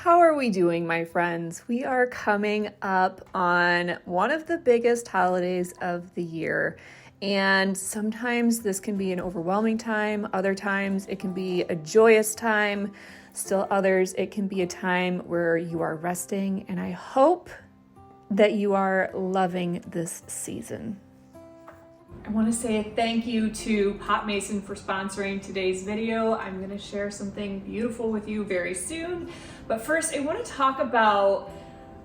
How are we doing, my friends? We are coming up on one of the biggest holidays of the year. And sometimes this can be an overwhelming time. Other times it can be a joyous time. Still others, it can be a time where you are resting. And I hope that you are loving this season. I want to say thank you to Pot Mason for sponsoring today's video. I'm going to share something beautiful with you very soon. But first, I want to talk about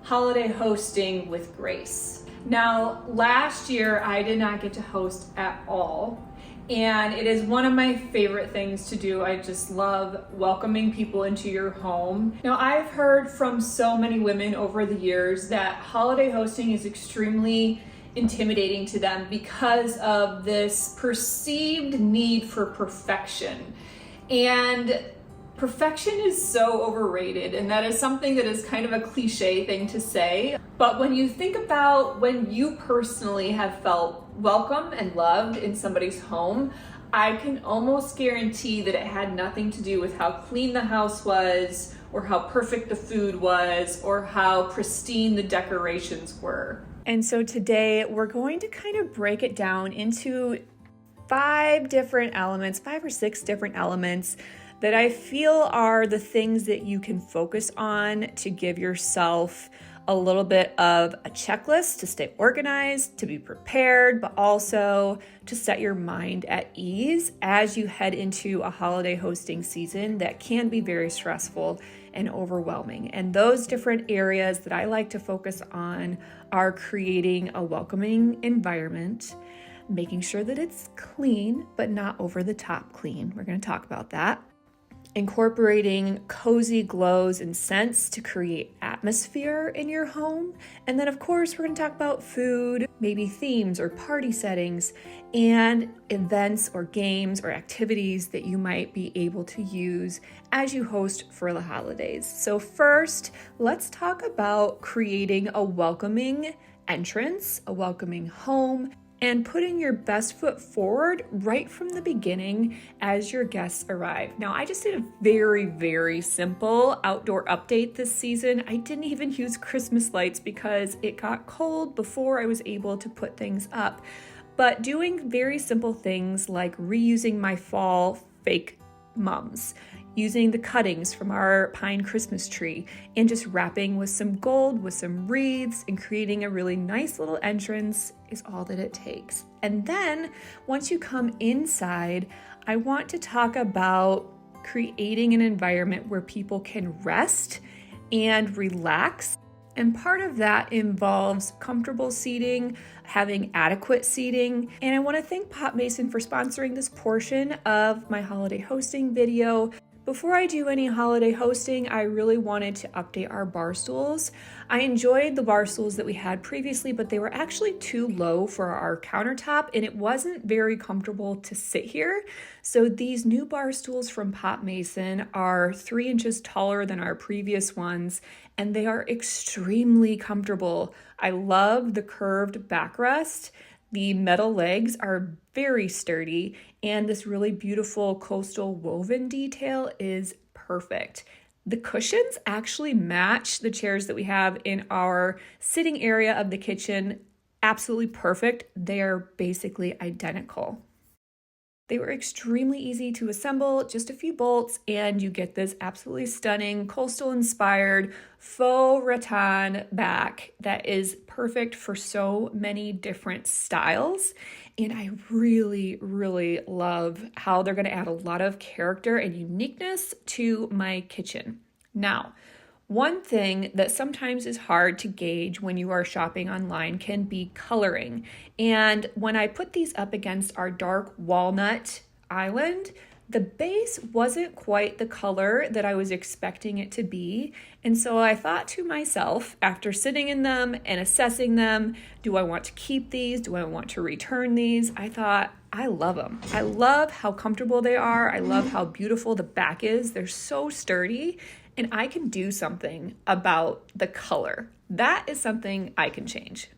holiday hosting with Grace. Now, last year, I did not get to host at all. And it is one of my favorite things to do. I just love welcoming people into your home. Now, I've heard from so many women over the years that holiday hosting is extremely intimidating to them because of this perceived need for perfection. And perfection is so overrated, and that is something that is kind of a cliche thing to say. But when you think about when you personally have felt welcome and loved in somebody's home, I can almost guarantee that it had nothing to do with how clean the house was, or how perfect the food was, or how pristine the decorations were. And so today we're going to kind of break it down into 5 or 6 different elements that I feel are the things that you can focus on to give yourself a little bit of a checklist to stay organized, to be prepared, but also to set your mind at ease as you head into a holiday hosting season that can be very stressful and overwhelming. And those different areas that I like to focus on are creating a welcoming environment, making sure that it's clean, but not over the top clean. We're going to talk about that. Incorporating cozy glows and scents to create atmosphere in your home. And then, of course, we're going to talk about food, maybe themes or party settings, and events or games or activities that you might be able to use as you host for the holidays. So first, let's talk about creating a welcoming entrance, a welcoming home, and putting your best foot forward right from the beginning as your guests arrive. Now, I just did a very, very simple outdoor update this season. I didn't even use Christmas lights because it got cold before I was able to put things up. But doing very simple things like reusing my fall fake mums, using the cuttings from our pine Christmas tree, and just wrapping with some gold, with some wreaths, and creating a really nice little entrance is all that it takes. And then once you come inside, I want to talk about creating an environment where people can rest and relax. And part of that involves comfortable seating, having adequate seating. And I want to thank Pot Mason for sponsoring this portion of my holiday hosting video. Before I do any holiday hosting, I really wanted to update our bar stools. I enjoyed the bar stools that we had previously, but they were actually too low for our countertop and it wasn't very comfortable to sit here. So these new bar stools from Pot Mason are 3 inches taller than our previous ones, and they are extremely comfortable. I love the curved backrest. The metal legs are very sturdy, and this really beautiful coastal woven detail is perfect. The cushions actually match the chairs that we have in our sitting area of the kitchen. Absolutely perfect. They are basically identical. They were extremely easy to assemble, just a few bolts, and you get this absolutely stunning coastal-inspired faux rattan back that is perfect for so many different styles. And I really, really love how they're going to add a lot of character and uniqueness to my kitchen. Now, one thing that sometimes is hard to gauge when you are shopping online can be coloring. And when I put these up against our dark walnut island, the base wasn't quite the color that I was expecting it to be. And so I thought to myself, after sitting in them and assessing them, do I want to keep these? Do I want to return these? I thought, I love them. I love how comfortable they are. I love how beautiful the back is. They're so sturdy. And I can do something about the color. That is something I can change.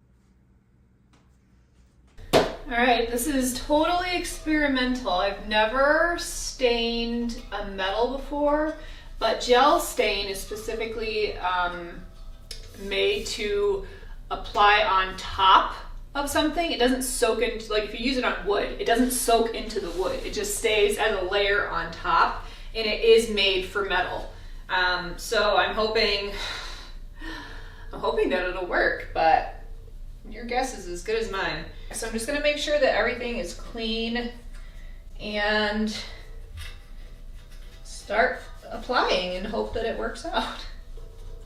All right, this is totally experimental. I've never stained a metal before, But gel stain is specifically made to apply on top of something. It doesn't soak into, like if you use it on wood, it doesn't soak into the wood. It just stays as a layer on top, and it is made for metal. So I'm hoping that it'll work, but your guess is as good as mine. So I'm just gonna make sure that everything is clean and start applying and hope that it works out.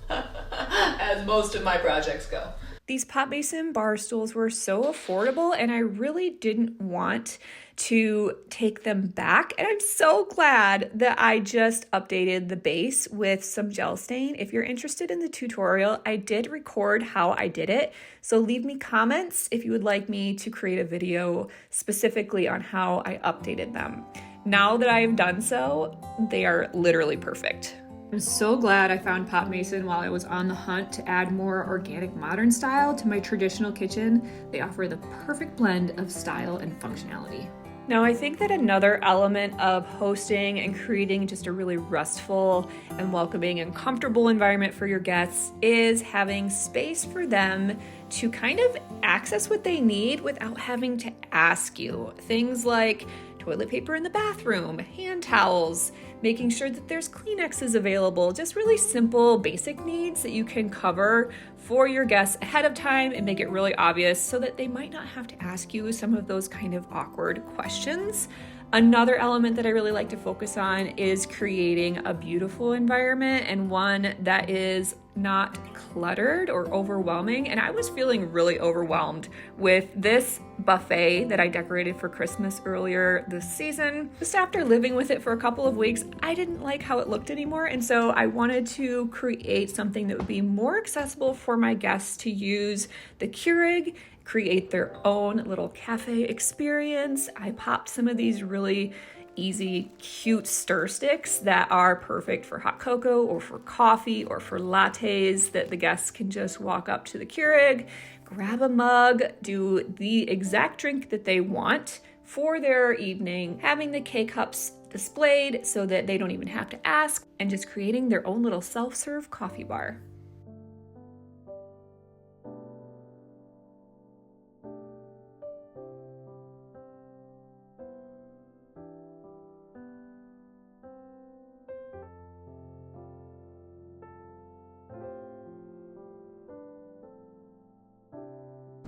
As most of my projects go. These Pot Mason bar stools were so affordable, and I really didn't want to take them back. And I'm so glad that I just updated the base with some gel stain. If you're interested in the tutorial, I did record how I did it. So leave me comments if you would like me to create a video specifically on how I updated them. Now that I have done so, they are literally perfect. I'm so glad I found Pot Mason while I was on the hunt to add more organic modern style to my traditional kitchen. They offer the perfect blend of style and functionality. Now, I think that another element of hosting and creating just a really restful and welcoming and comfortable environment for your guests is having space for them to kind of access what they need without having to ask you. Things like toilet paper in the bathroom, hand towels, making sure that there's Kleenexes available, just really simple, basic needs that you can cover for your guests ahead of time and make it really obvious so that they might not have to ask you some of those kind of awkward questions. Another element that I really like to focus on is creating a beautiful environment and one that is not cluttered or overwhelming. And I was feeling really overwhelmed with this buffet that I decorated for Christmas earlier this season. Just after living with it for a couple of weeks, I didn't like how it looked anymore. And so I wanted to create something that would be more accessible for my guests to use the Keurig, create their own little cafe experience. I popped some of these really easy, cute stir sticks that are perfect for hot cocoa or for coffee or for lattes that the guests can just walk up to the Keurig, grab a mug, do the exact drink that they want for their evening, having the K-Cups displayed so that they don't even have to ask, and just creating their own little self-serve coffee bar.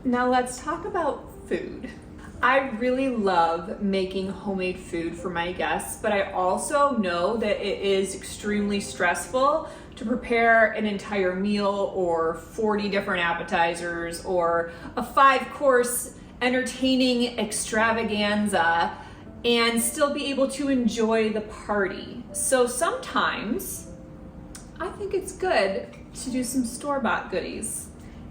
Now let's talk about food. I really love making homemade food for my guests, but I also know that it is extremely stressful to prepare an entire meal or 40 different appetizers or a 5-course entertaining extravaganza and still be able to enjoy the party. So sometimes I think it's good to do some store-bought goodies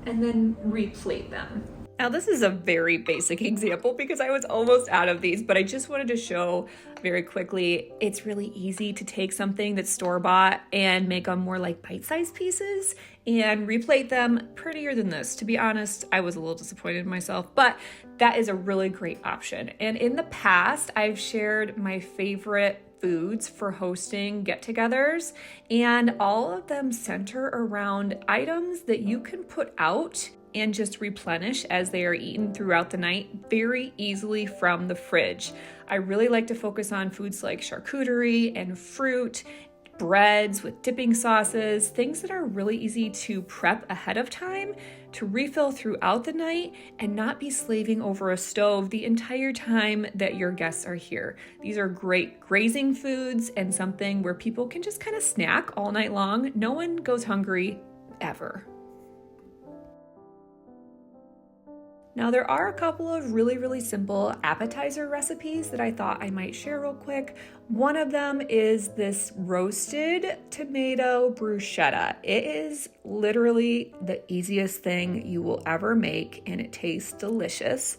and then replate them. Now, this is a very basic example because I was almost out of these, but I just wanted to show very quickly, it's really easy to take something that's store-bought and make them more like bite-sized pieces and replate them prettier than this. To be honest, I was a little disappointed in myself, but that is a really great option. And in the past, I've shared my favorite foods for hosting get-togethers, and all of them center around items that you can put out and just replenish as they are eaten throughout the night very easily from the fridge. I really like to focus on foods like charcuterie and fruit, breads with dipping sauces, things that are really easy to prep ahead of time, to refill throughout the night, and not be slaving over a stove the entire time that your guests are here. These are great grazing foods and something where people can just kind of snack all night long. No one goes hungry ever. Now, there are a couple of really simple appetizer recipes that I thought I might share real quick. One of them is this roasted tomato bruschetta. It is literally the easiest thing you will ever make, and it tastes delicious.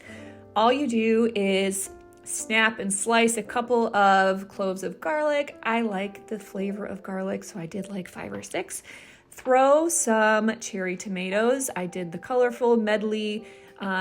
All you do is snap and slice a couple of cloves of garlic. I like the flavor of garlic, so I did like 5 or 6. Throw some cherry tomatoes. I did the colorful medley,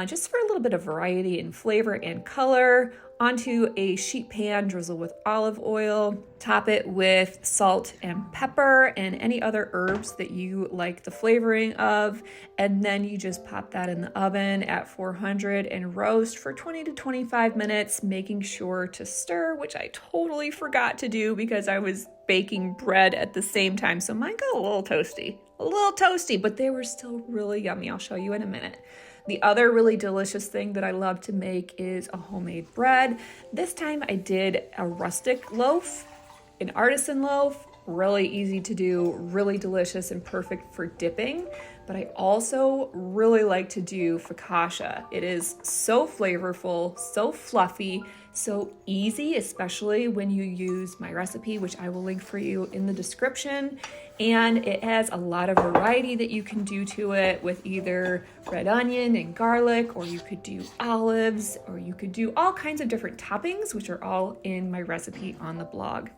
just for a little bit of variety and flavor and color. onto a sheet pan, drizzle with olive oil, top it with salt and pepper and any other herbs that you like the flavoring of, and then you just pop that in the oven at 400 and roast for 20 to 25 minutes, making sure to stir, which I totally forgot to do because I was baking bread at the same time, so mine got a little toasty, but they were still really yummy. I'll show you in a minute. The other really delicious thing that I love to make is a homemade bread. This time I did a rustic loaf, an artisan loaf, really easy to do, really delicious and perfect for dipping. But I also really like to do focaccia. It is so flavorful, so fluffy, so easy, especially when you use my recipe, which I will link for you in the description. And it has a lot of variety that you can do to it with either red onion and garlic, or you could do olives, or you could do all kinds of different toppings, which are all in my recipe on the blog.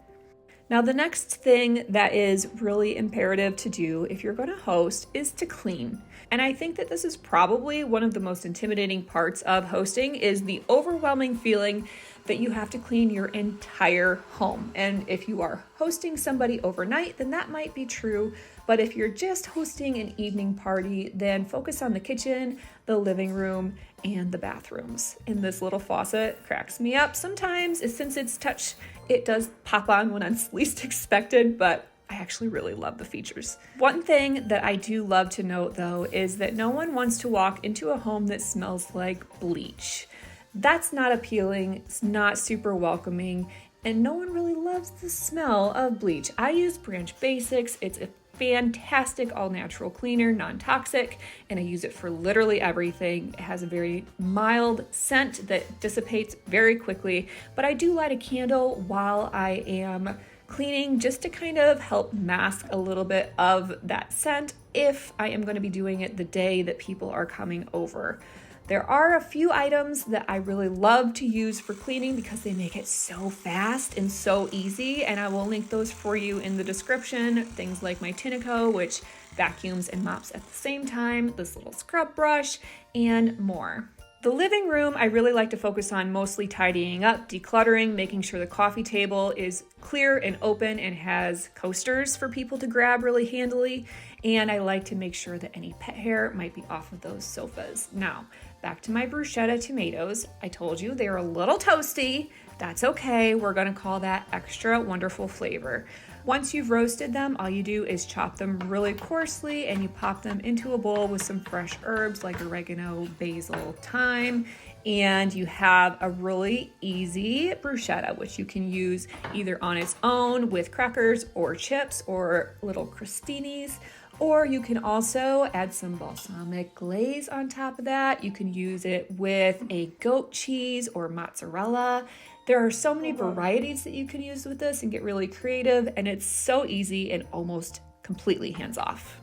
Now, the next thing that is really imperative to do if you're going to host is to clean. And I think that this is probably one of the most intimidating parts of hosting is the overwhelming feeling that you have to clean your entire home. And if you are hosting somebody overnight, then that might be true. But if you're just hosting an evening party, then focus on the kitchen, the living room, and the bathrooms. And this little faucet cracks me up sometimes. Since it's touch, it does pop on when it's least expected, but I actually really love the features. One thing that I do love to note though is that no one wants to walk into a home that smells like bleach. That's not appealing, it's not super welcoming, and no one really loves the smell of bleach. I use Branch Basics. It's a fantastic all-natural cleaner, non-toxic, and I use it for literally everything. It has a very mild scent that dissipates very quickly, but I do light a candle while I am cleaning just to kind of help mask a little bit of that scent if I am going to be doing it the day that people are coming over. There are a few items that I really love to use for cleaning because they make it so fast and so easy, and I will link those for you in the description. Things like my Tinaco, which vacuums and mops at the same time, this little scrub brush, and more. The living room, I really like to focus on mostly tidying up, decluttering, making sure the coffee table is clear and open and has coasters for people to grab really handily. And I like to make sure that any pet hair might be off of those sofas. Now, back to my bruschetta tomatoes. I told you they're a little toasty. That's okay. We're gonna call that extra wonderful flavor. Once you've roasted them, all you do is chop them really coarsely and you pop them into a bowl with some fresh herbs like oregano, basil, thyme, and you have a really easy bruschetta, which you can use either on its own with crackers or chips or little crostinis, or you can also add some balsamic glaze on top of that. You can use it with a goat cheese or mozzarella. There are so many varieties that you can use with this and get really creative, and it's so easy and almost completely hands-off.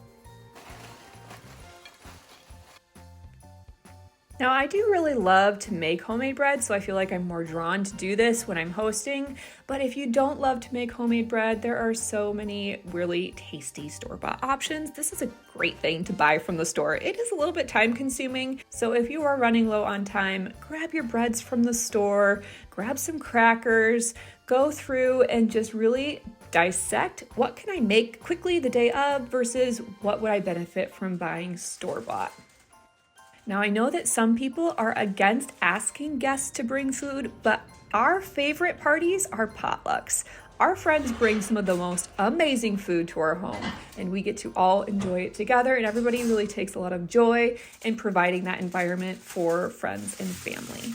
Now, I do really love to make homemade bread, so I feel like I'm more drawn to do this when I'm hosting. But if you don't love to make homemade bread, there are so many really tasty store-bought options. This is a great thing to buy from the store. It is a little bit time-consuming, so if you are running low on time, grab your breads from the store, grab some crackers, go through and just really dissect what can I make quickly the day of versus what would I benefit from buying store-bought. Now, I know that some people are against asking guests to bring food, but our favorite parties are potlucks. Our friends bring some of the most amazing food to our home, and we get to all enjoy it together, and everybody really takes a lot of joy in providing that environment for friends and family.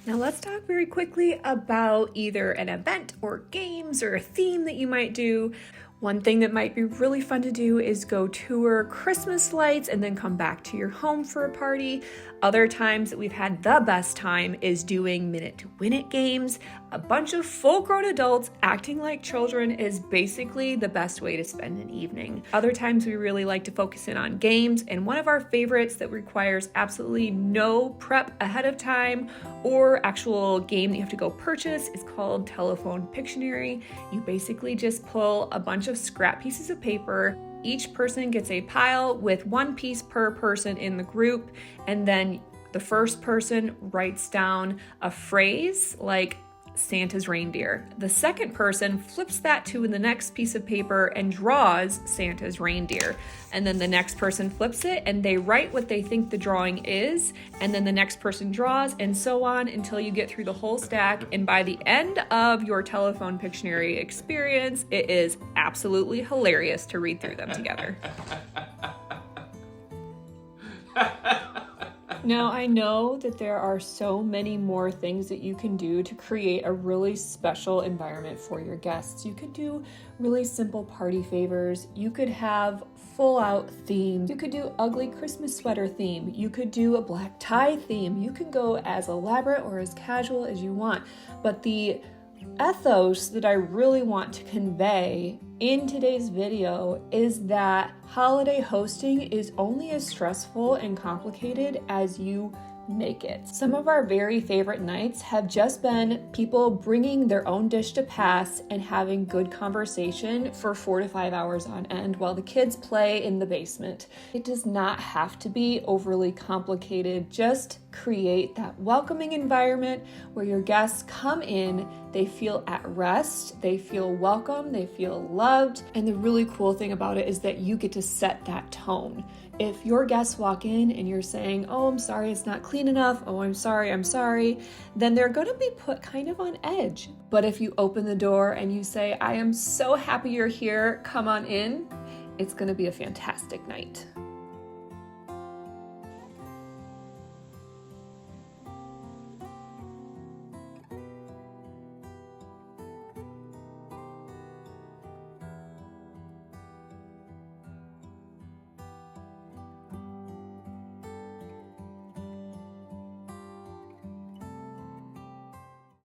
Now let's talk very quickly about either an event or games or a theme that you might do. One thing that might be really fun to do is go tour Christmas lights and then come back to your home for a party. Other times that we've had the best time is doing Minute to Win It games. A bunch of full-grown adults acting like children is basically the best way to spend an evening. Other times we really like to focus in on games, and one of our favorites that requires absolutely no prep ahead of time or actual game that you have to go purchase is called Telephone Pictionary. You basically just pull a bunch of scrap pieces of paper. Each person gets a pile with one piece per person in the group, and then The first person writes down a phrase like Santa's reindeer. The second person flips that to the next piece of paper and draws Santa's reindeer. And then the next person flips it and they write what they think the drawing is. And then the next person draws, and so on until you get through the whole stack. And by the end of your telephone Pictionary experience, it is absolutely hilarious to read through them together. Now, I know that there are so many more things that you can do to create a really special environment for your guests. You could do really simple party favors. You could have full-out themes. You could do ugly Christmas sweater theme. You could do a black tie theme. You can go as elaborate or as casual as you want. But the ethos that I really want to convey in today's video is that holiday hosting is only as stressful and complicated as you make it. Some of our very favorite nights have just been people bringing their own dish to pass and having good conversation for 4 to 5 hours on end while the kids play in the basement. It does not have to be overly complicated. Just create that welcoming environment where your guests come in, they feel at rest, they feel welcome, they feel loved. And the really cool thing about it is that you get to set that tone. If your guests walk in and you're saying, oh, I'm sorry, it's not clean enough, oh, I'm sorry, then they're going to be put kind of on edge. But if you open the door and you say, I am so happy you're here, come on in, it's going to be a fantastic night.